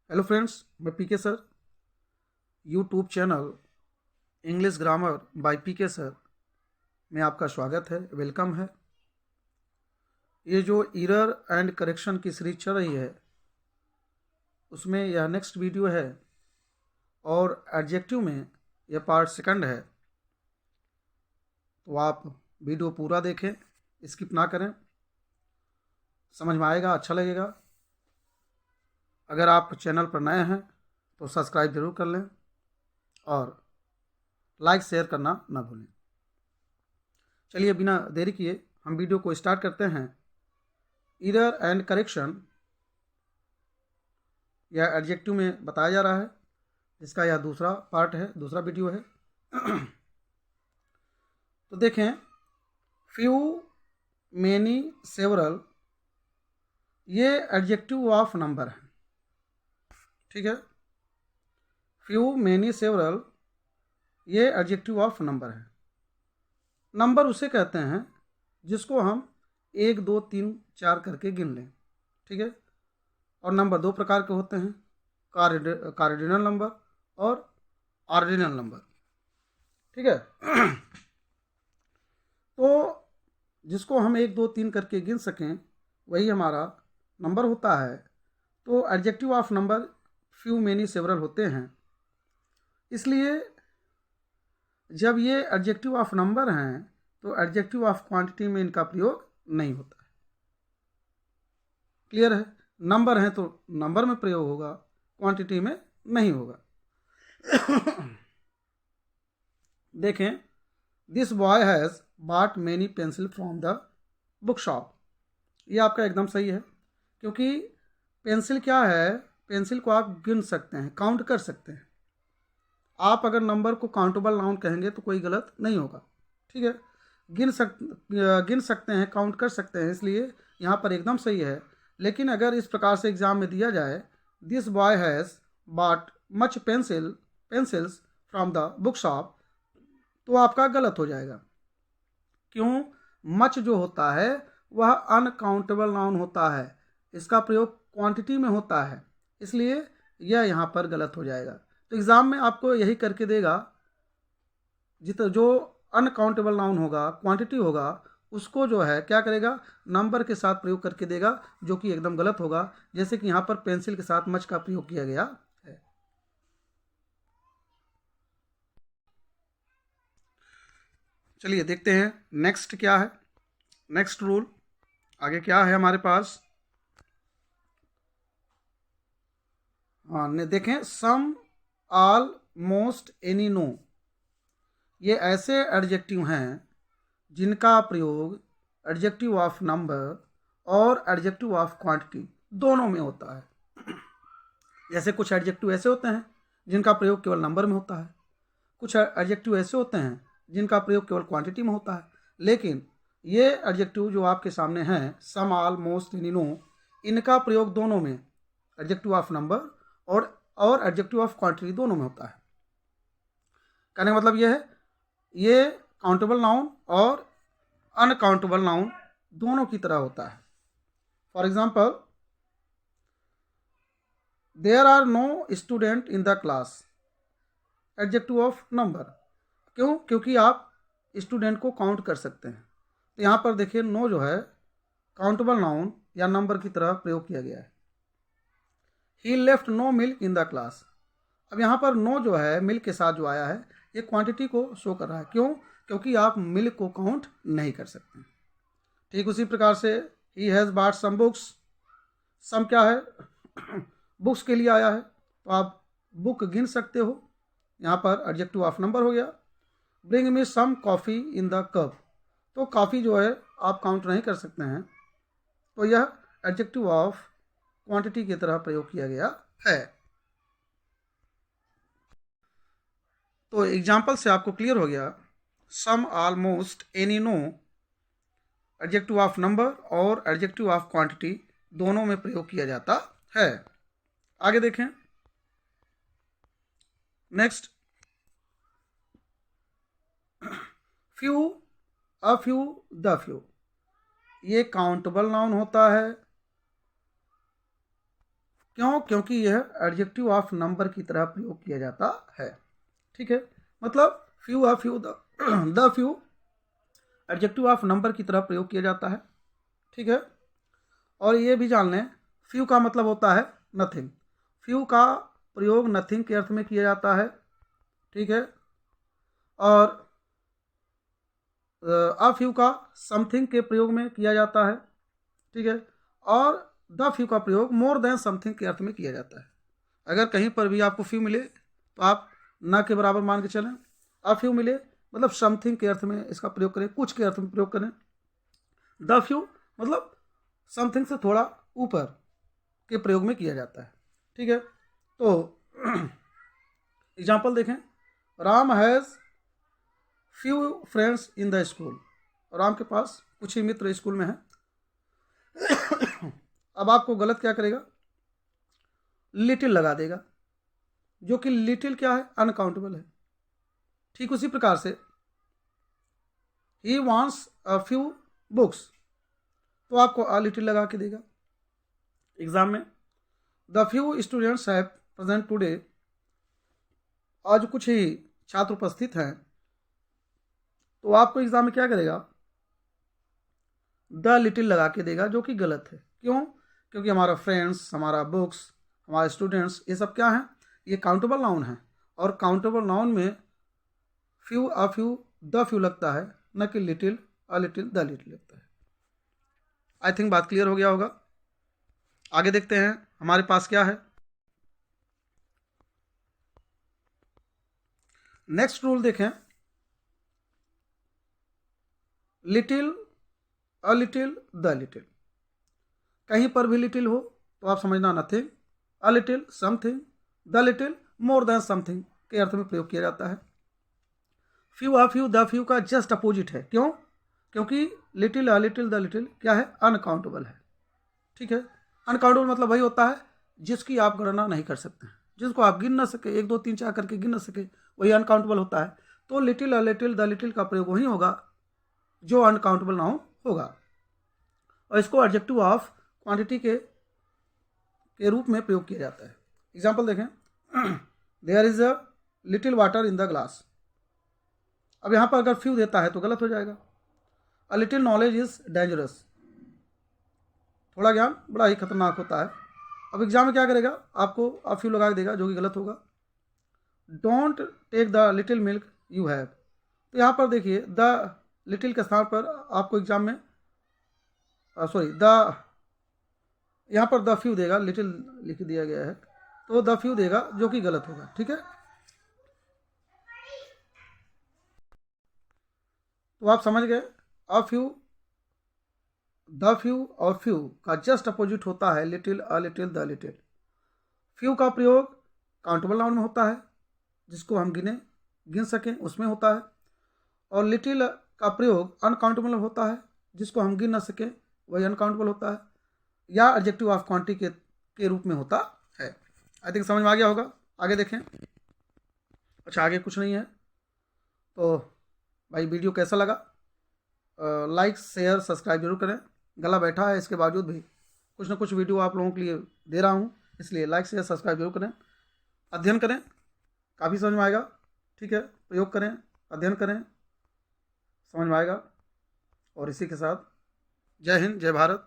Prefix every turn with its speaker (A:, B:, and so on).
A: Hello friends, मैं PK sir. YouTube channel English grammar by PK sir में आपका स्वागत है, वेलकम है। ये जो एरर एंड करेक्शन की सीरीज चल रही है उसमें यह नेक्स्ट वीडियो है और एडजेक्टिव में यह पार्ट सेकंड है। तो आप वीडियो पूरा देखें, स्किप ना करें, समझ में आएगा, अच्छा लगेगा। अगर आप चैनल पर नए हैं तो सब्सक्राइब जरूर कर लें और लाइक शेयर करना ना भूलें। चलिए बिना देरी किए हम वीडियो को स्टार्ट करते हैं। एरर एंड करेक्शन यह एडजेक्टिव में बताया जा रहा है, जिसका यह दूसरा पार्ट है, दूसरा वीडियो है। तो देखें, फ्यू, मेनी, सेवरल ये एडजेक्टिव ऑफ नंबर है, ठीक है। फ्यू, मेनी, सेवरल ये एडजेक्टिव ऑफ नंबर है। नंबर उसे कहते हैं जिसको हम 1, 2, 3, 4 करके गिन लें, ठीक है। और नंबर दो प्रकार के होते हैं, कार्डिनल नंबर और ऑर्डिनल नंबर, ठीक है। तो जिसको हम 1, 2, 3 करके गिन सकें वही हमारा नंबर होता है। तो adjective of number few, many, several होते हैं। इसलिए जब ये एडजेक्टिव ऑफ नंबर हैं तो एडजेक्टिव ऑफ क्वांटिटी में इनका प्रयोग नहीं होता है। क्लियर है? नंबर हैं तो नंबर में प्रयोग होगा, क्वांटिटी में नहीं होगा। देखें, this boy has bot many pencil from the book shop. ये आपका एकदम सही है, क्योंकि पेंसिल क्या है, पेंसिल को आप गिन सकते हैं, काउंट कर सकते हैं। आप अगर नंबर को काउंटेबल नाउन कहेंगे तो कोई गलत नहीं होगा, ठीक है। गिन सकते हैं, काउंट कर सकते हैं, इसलिए यहाँ पर एकदम सही है। लेकिन अगर इस प्रकार से एग्जाम में दिया जाए, this boy has bot much pencils from the book shop, तो आपका गलत हो जाएगा। क्यों? मच जो होता है वह अनकाउंटेबल नाउन होता है, इसका प्रयोग क्वांटिटी में होता है, इसलिए यह यहाँ पर गलत हो जाएगा। तो एग्ज़ाम में आपको यही करके देगा, जो अनकाउंटेबल नाउन होगा, क्वांटिटी होगा, उसको जो है क्या करेगा, नंबर के साथ प्रयोग करके देगा, जो कि एकदम गलत होगा। जैसे कि यहाँ पर पेंसिल के साथ मच का प्रयोग किया गया है। चलिए देखते हैं नेक्स्ट क्या है, नेक्स्ट रूल आगे क्या है हमारे पास। हाँ, देखें, सम, ऑल, मोस्ट, एनी, नो ये ऐसे एडजेक्टिव हैं जिनका प्रयोग एडजेक्टिव ऑफ नंबर और एडजेक्टिव ऑफ क्वांटिटी दोनों में होता है। जैसे कुछ एडजेक्टिव ऐसे होते हैं जिनका प्रयोग केवल नंबर में होता है, कुछ एडजेक्टिव ऐसे होते हैं जिनका प्रयोग केवल क्वांटिटी में होता है। लेकिन ये एडजेक्टिव जो आपके सामने हैं, सम, ऑल, मोस्ट, एनी, नो, इनका प्रयोग दोनों में, एडजेक्टिव ऑफ नंबर और एडजेक्टिव ऑफ क्वांटिटी दोनों में होता है। कहने का मतलब यह है, ये काउंटेबल नाउन और अनकाउंटेबल नाउन दोनों की तरह होता है। For example, there are no student in the class, adjective of number. क्यों? क्योंकि आप स्टूडेंट को काउंट कर सकते हैं। तो यहाँ पर देखिए, नो जो है काउंटेबल नाउन या नंबर की तरह प्रयोग किया गया है। He left no milk in the class. अब यहाँ पर नो जो है मिल्क के साथ जो आया है, ये क्वांटिटी को शो कर रहा है। क्यों? क्योंकि आप मिल्क को काउंट नहीं कर सकते। ठीक उसी प्रकार से he has bought some books, some क्या है, बुक्स के लिए आया है, तो आप बुक गिन सकते हो, यहाँ पर एडजेक्टिव ऑफ नंबर हो गया। Bring me some coffee in the cup, तो कॉफ़ी जो है आप काउंट नहीं कर सकते हैं, तो यह एडजेक्टिव ऑफ क्वांटिटी की तरह प्रयोग किया गया है। तो एग्जाम्पल से आपको क्लियर हो गया, some, almost, any, no adjective of number और एडजेक्टिव ऑफ क्वांटिटी दोनों में प्रयोग किया जाता है। आगे देखें, next, few, a few, the few ये काउंटेबल नाउन होता है क्यों? क्योंकि यह एडजेक्टिव ऑफ नंबर की तरह प्रयोग किया जाता है। ठीक है, मतलब few uh few the few adjective of number की तरह प्रयोग किया जाता है। ठीक है, और ये भी जान लें, फ्यू का मतलब होता है नथिंग। फ्यू का प्रयोग नथिंग के अर्थ में किया जाता है। ठीक है, और अ फ्यू का समथिंग के प्रयोग में किया जाता है। ठीक है, और द फ्यू का प्रयोग मोर देन समथिंग के अर्थ में किया जाता है। अगर कहीं पर भी आपको फ्यू मिले तो आप न के बराबर मान के चलें। अ फ्यू मिले मतलब समथिंग के अर्थ में इसका प्रयोग करें, कुछ के अर्थ में प्रयोग करें। द फ्यू मतलब समथिंग से थोड़ा ऊपर के प्रयोग में किया जाता है। ठीक है, तो एग्जाम्पल देखें, Ram has few friends in the school. Ram के पास कुछ ही मित्र स्कूल में हैं। अब आपको गलत क्या करेगा, लिटिल लगा देगा, जो कि लिटिल क्या है, अनकाउंटेबल है। ठीक उसी प्रकार से he wants a few books, तो आपको अ लिटिल लगा के देगा। एग्जाम में the few students have present today, आज कुछ ही छात्र उपस्थित हैं, तो आपको एग्जाम में क्या करेगा, द लिटिल लगा के देगा, जो कि गलत है। क्यों? क्योंकि हमारा फ्रेंड्स, हमारा बुक्स, हमारे स्टूडेंट्स, ये सब क्या हैं, ये काउंटेबल नाउन है, और काउंटेबल नाउन में few a few the few लगता है, न कि little a little the little लगता है। आई थिंक बात क्लियर हो गया होगा। आगे देखते हैं हमारे पास क्या है। नेक्स्ट रूल देखें, little a little the little, कहीं पर भी लिटिल हो तो आप समझना nothing, a little something, the little more than something के अर्थ में प्रयोग किया जाता है। Few a few the few का जस्ट अपोजिट है। क्यों? क्योंकि little a little the little क्या है, अनकाउंटेबल है। ठीक है, अनकाउंटेबल मतलब वही होता है जिसकी आप गणना नहीं कर सकते, जिसको आप गिन ना सके, 1 2 3 4 करके गिन ना सके, वही अनकाउंटेबल होता है। तो little a little the little का प्रयोग वही होगा जो अनकाउंटेबल नाउन होगा, और इसको एडजेक्टिव ऑफ क्वांटिटी के रूप में प्रयोग किया जाता है। एग्जाम्पल देखें, there is a little water in the glass. अब यहाँ पर अगर फ्यू देता है तो गलत हो जाएगा। A little knowledge is dangerous, थोड़ा ज्ञान बड़ा ही खतरनाक होता है। अब एग्जाम में क्या करेगा, आपको अ फ्यू लगा देगा, जो कि गलत होगा। Don't take the little milk you have, तो यहाँ पर देखिए द लिटिल के स्थान पर आपको एग्जाम में सॉरी द, यहाँ पर द फ्यू देगा, लिटिल लिख दिया गया है, तो द फ्यू देगा, जो कि गलत होगा। ठीक है, तो आप समझ गए, अ फ्यू द फ्यू और फ्यू का जस्ट अपोजिट होता है little a little the little. Few का प्रयोग काउंटेबल नाउन में होता है, जिसको हम गिन सकें उसमें होता है, और लिटिल का प्रयोग अनकाउंटेबल होता है, जिसको हम गिन ना सकें वही अनकाउंटेबल होता है, या एडजेक्टिव ऑफ क्वांटिटी के रूप में होता है। आई थिंक समझ में आ गया होगा। आगे देखें। अच्छा, आगे कुछ नहीं है, तो भाई वीडियो कैसा लगा, लाइक शेयर सब्सक्राइब जरूर करें। गला बैठा है, इसके बावजूद भी कुछ ना कुछ वीडियो आप लोगों के लिए दे रहा हूँ, इसलिए लाइक शेयर सब्सक्राइब जरूर करें। अध्ययन करें, काफ़ी समझ में आएगा। ठीक है, प्रयोग करें, अध्ययन करें, समझ में आएगा। और इसी के साथ जय हिंद, जय भारत।